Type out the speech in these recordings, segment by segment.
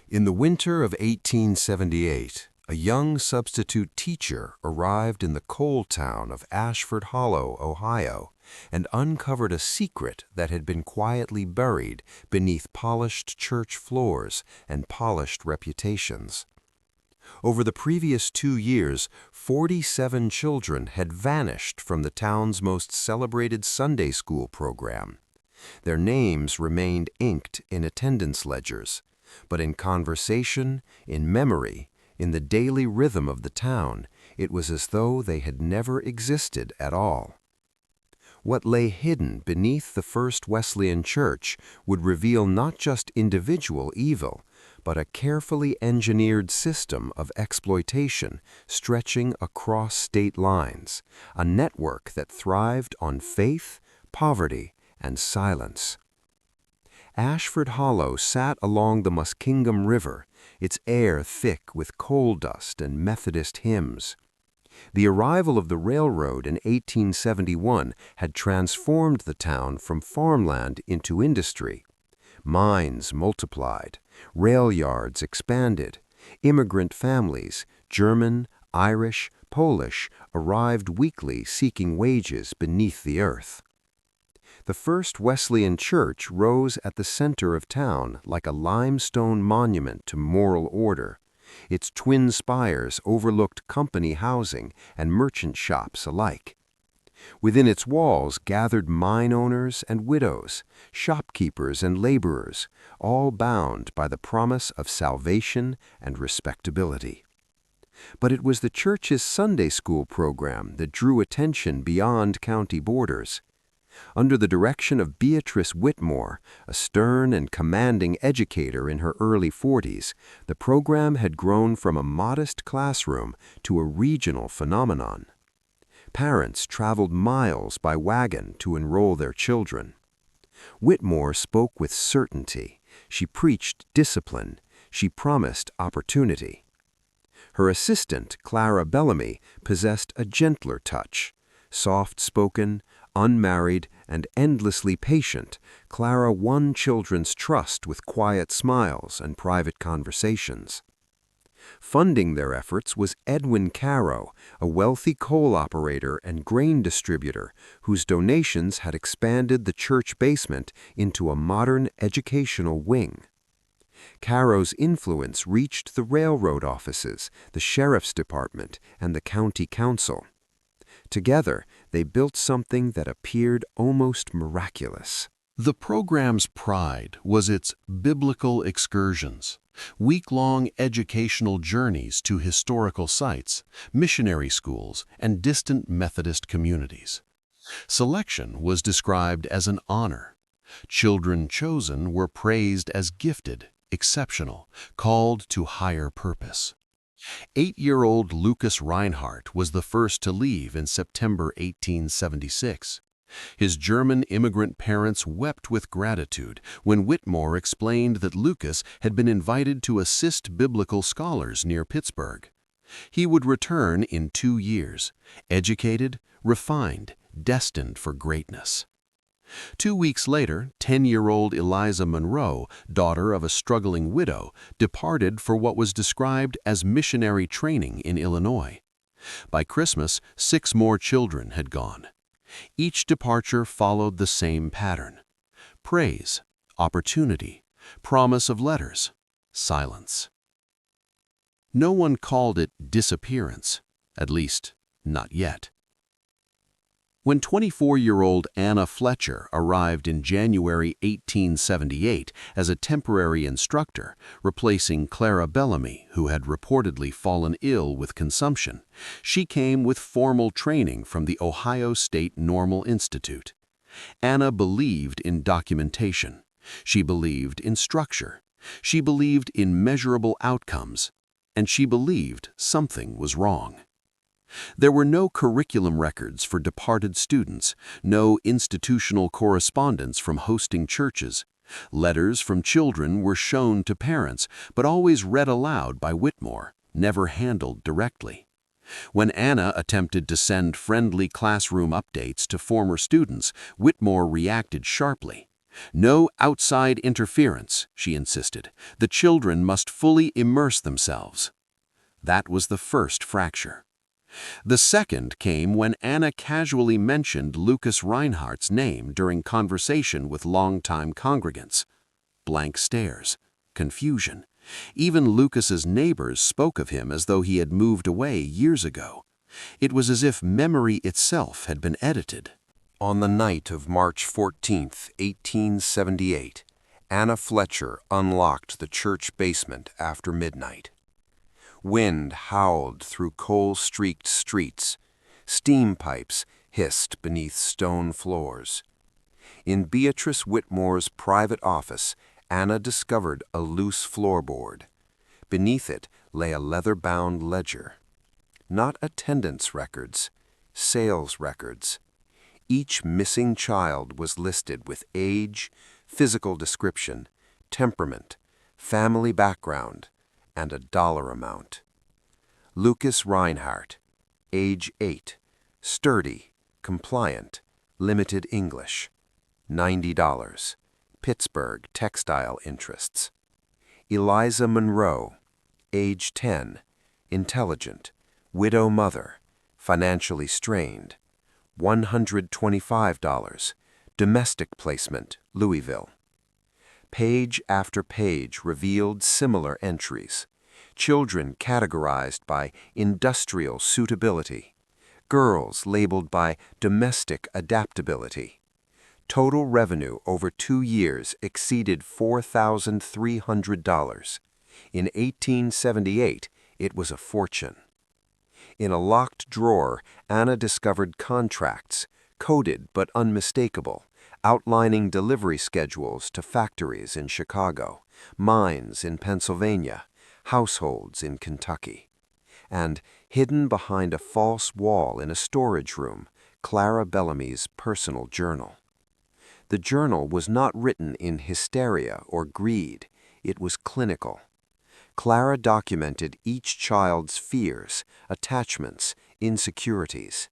In the winter of 1878, a young substitute teacher arrived in the coal town of Ashford Hollow, Ohio, and uncovered a secret that had been quietly buried beneath polished church floors and polished reputations. Over the previous 2 years, 47 children had vanished from the town's most celebrated Sunday school program. Their names remained inked in attendance ledgers, but in conversation, in memory, in the daily rhythm of the town, it was as though they had never existed at all. What lay hidden beneath the First Wesleyan Church would reveal not just individual evil, but a carefully engineered system of exploitation stretching across state lines, a network that thrived on faith, poverty, and silence. Ashford Hollow sat along the Muskingum River, its air thick with coal dust and Methodist hymns. The arrival of the railroad in 1871 had transformed the town from farmland into industry. Mines multiplied, rail yards expanded, immigrant families, German, Irish, Polish, arrived weekly seeking wages beneath the earth. The First Wesleyan Church rose at the center of town like a limestone monument to moral order. Its twin spires overlooked company housing and merchant shops alike. Within its walls gathered mine owners and widows, shopkeepers and laborers, all bound by the promise of salvation and respectability. But it was the church's Sunday school program that drew attention beyond county borders. Under the direction of Beatrice Whitmore, a stern and commanding educator in her early 40s, the program had grown from a modest classroom to a regional phenomenon. Parents traveled miles by wagon to enroll their children. Whitmore spoke with certainty. She preached discipline. She promised opportunity. Her assistant, Clara Bellamy, possessed a gentler touch. Soft-spoken, unmarried, and endlessly patient, Clara won children's trust with quiet smiles and private conversations. Funding their efforts was Edwin Caro, a wealthy coal operator and grain distributor whose donations had expanded the church basement into a modern educational wing. Caro's influence reached the railroad offices, the sheriff's department, and the county council. Together, they built something that appeared almost miraculous. The program's pride was its biblical excursions, week-long educational journeys to historical sites, missionary schools, and distant Methodist communities. Selection was described as an honor. Children chosen were praised as gifted, exceptional, called to higher purpose. 8-year-old Lucas Reinhardt was the first to leave in September 1876. His German immigrant parents wept with gratitude when Whitmore explained that Lucas had been invited to assist biblical scholars near Pittsburgh. He would return in 2 years, educated, refined, destined for greatness. 2 weeks later, 10-year-old Eliza Monroe, daughter of a struggling widow, departed for what was described as missionary training in Illinois. By Christmas, 6 more children had gone. Each departure followed the same pattern: praise, opportunity, promise of letters, silence. No one called it disappearance, at least, not yet. When 24-year-old Anna Fletcher arrived in January 1878 as a temporary instructor, replacing Clara Bellamy, who had reportedly fallen ill with consumption, she came with formal training from the Ohio State Normal Institute. Anna believed in documentation. She believed in structure. She believed in measurable outcomes. And she believed something was wrong. There were no curriculum records for departed students, no institutional correspondence from hosting churches. Letters from children were shown to parents, but always read aloud by Whitmore, never handled directly. When Anna attempted to send friendly classroom updates to former students, Whitmore reacted sharply. No outside interference, she insisted. The children must fully immerse themselves. That was the first fracture. The second came when Anna casually mentioned Lucas Reinhardt's name during conversation with longtime congregants. Blank stares, confusion. Even Lucas's neighbors spoke of him as though he had moved away years ago. It was as if memory itself had been edited. On the night of March 14, 1878, Anna Fletcher unlocked the church basement after midnight. Wind howled through coal-streaked streets. Steam pipes hissed beneath stone floors. In Beatrice Whitmore's private office, Anna discovered a loose floorboard. Beneath it lay a leather-bound ledger. Not attendance records, sales records. Each missing child was listed with age, physical description, temperament, family background, and a dollar amount. Lucas Reinhardt, age 8, sturdy, compliant, limited English, $90, Pittsburgh textile interests. Eliza Monroe, age 10, intelligent, widow mother, financially strained, $125, domestic placement, Louisville. Page after page revealed similar entries. Children categorized by industrial suitability. Girls labeled by domestic adaptability. Total revenue over 2 years exceeded $4,300. In 1878, it was a fortune. In a locked drawer, Anna discovered contracts, coded but unmistakable, outlining delivery schedules to factories in Chicago, mines in Pennsylvania, households in Kentucky. And, hidden behind a false wall in a storage room, Clara Bellamy's personal journal. The journal was not written in hysteria or greed. It was clinical. Clara documented each child's fears, attachments, insecurities.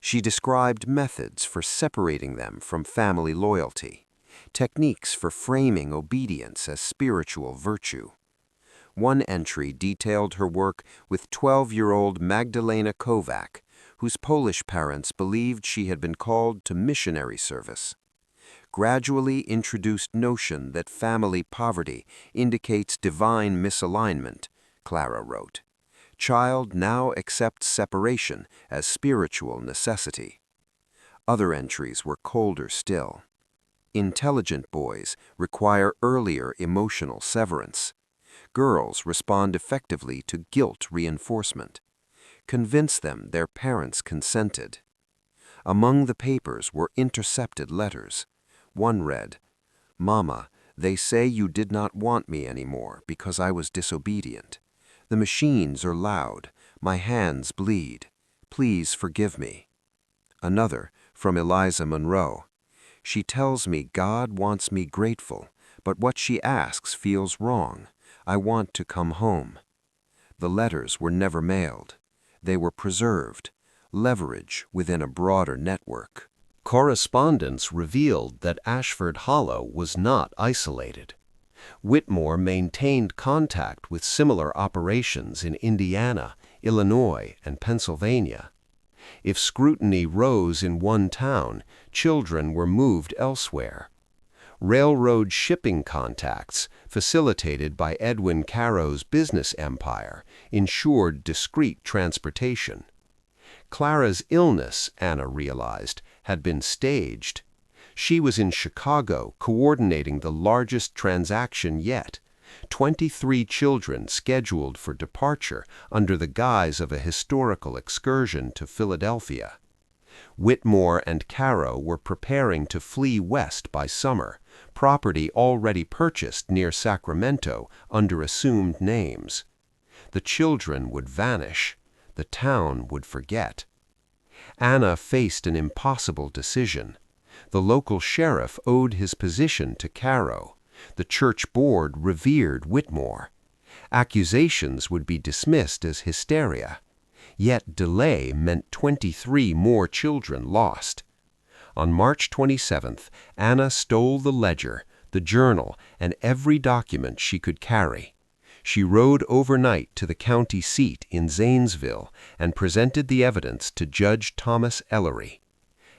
She described methods for separating them from family loyalty, techniques for framing obedience as spiritual virtue. One entry detailed her work with 12-year-old Magdalena Kovac, whose Polish parents believed she had been called to missionary service. Gradually introduced notion that family poverty indicates divine misalignment, Clara wrote. Child now accepts separation as spiritual necessity. Other entries were colder still. Intelligent boys require earlier emotional severance. Girls respond effectively to guilt reinforcement. Convince them their parents consented. Among the papers were intercepted letters. One read, "Mama, they say you did not want me anymore because I was disobedient. The machines are loud. My hands bleed. Please forgive me." Another, from Eliza Monroe. "She tells me God wants me grateful, but what she asks feels wrong. I want to come home." The letters were never mailed. They were preserved, leverage within a broader network. Correspondence revealed that Ashford Hollow was not isolated. Whitmore maintained contact with similar operations in Indiana, Illinois, and Pennsylvania. If scrutiny rose in one town, children were moved elsewhere. Railroad shipping contacts, facilitated by Edwin Caro's business empire, ensured discreet transportation. Clara's illness, Anna realized, had been staged. She was in Chicago coordinating the largest transaction yet, 23 children scheduled for departure under the guise of a historical excursion to Philadelphia. Whitmore and Caro were preparing to flee west by summer, property already purchased near Sacramento under assumed names. The children would vanish. The town would forget. Anna faced an impossible decision. The local sheriff owed his position to Caro. The church board revered Whitmore. Accusations would be dismissed as hysteria. Yet delay meant 23 more children lost. On March 27th, Anna stole the ledger, the journal, and every document she could carry. She rode overnight to the county seat in Zanesville and presented the evidence to Judge Thomas Ellery.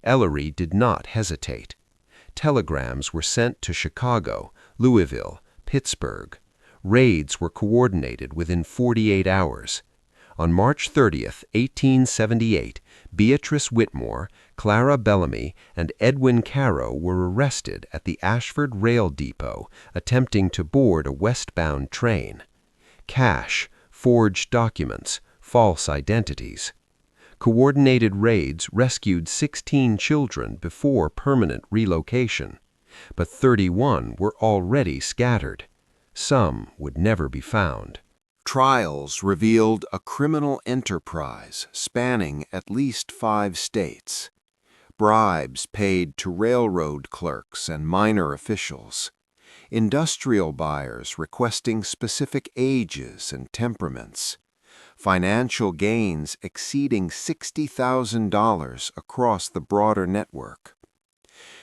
Ellery did not hesitate. Telegrams were sent to Chicago, Louisville, Pittsburgh. Raids were coordinated within 48 hours. On March 30th, 1878, Beatrice Whitmore, Clara Bellamy, and Edwin Caro were arrested at the Ashford Rail Depot, attempting to board a westbound train. Cash, forged documents, false identities. Coordinated raids rescued 16 children before permanent relocation, but 31 were already scattered. Some would never be found. Trials revealed a criminal enterprise spanning at least 5 states. Bribes paid to railroad clerks and minor officials. Industrial buyers requesting specific ages and temperaments. Financial gains exceeding $60,000 across the broader network.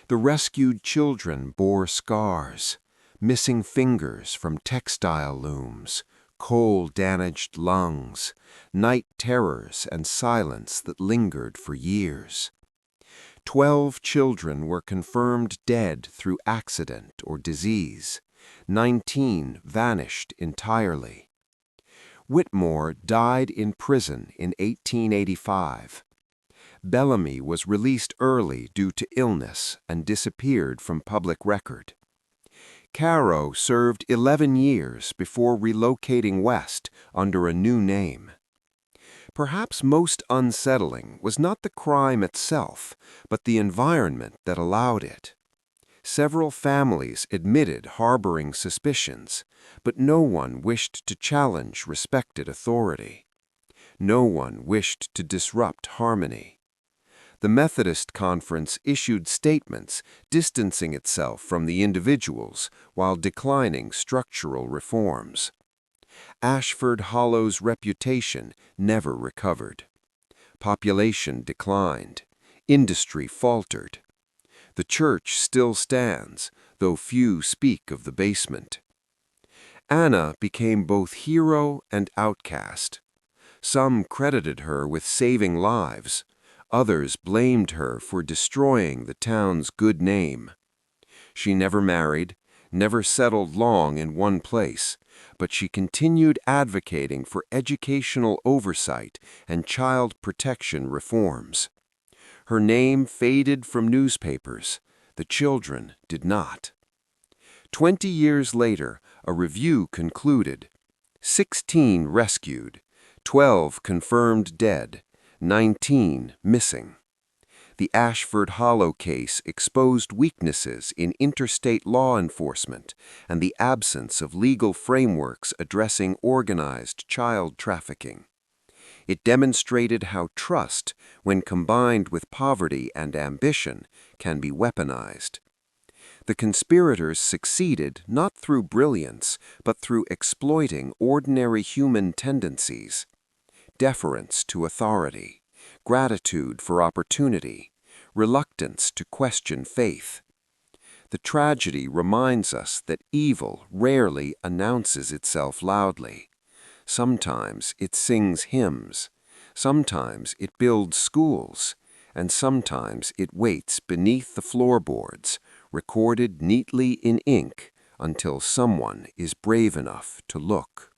The rescued children bore scars, missing fingers from textile looms, coal-damaged lungs, night terrors, and silence that lingered for years. 12 children were confirmed dead through accident or disease. 19 vanished entirely. Whitmore died in prison in 1885. Bellamy was released early due to illness and disappeared from public record. Caro served 11 years before relocating west under a new name. Perhaps most unsettling was not the crime itself, but the environment that allowed it. Several families admitted harboring suspicions, but no one wished to challenge respected authority. No one wished to disrupt harmony. The Methodist Conference issued statements distancing itself from the individuals while declining structural reforms. Ashford Hollow's reputation never recovered. Population declined. Industry faltered. The church still stands, though few speak of the basement. Anna became both hero and outcast. Some credited her with saving lives. Others blamed her for destroying the town's good name. She never married, never settled long in one place, but she continued advocating for educational oversight and child protection reforms. Her name faded from newspapers. The children did not. 20 years later, a review concluded: 16 rescued, 12 confirmed dead, 19 missing. The Ashford Hollow case exposed weaknesses in interstate law enforcement and the absence of legal frameworks addressing organized child trafficking. It demonstrated how trust, when combined with poverty and ambition, can be weaponized. The conspirators succeeded not through brilliance, but through exploiting ordinary human tendencies: deference to authority, gratitude for opportunity, reluctance to question faith. The tragedy reminds us that evil rarely announces itself loudly. Sometimes it sings hymns, sometimes it builds schools, and sometimes it waits beneath the floorboards, recorded neatly in ink until someone is brave enough to look.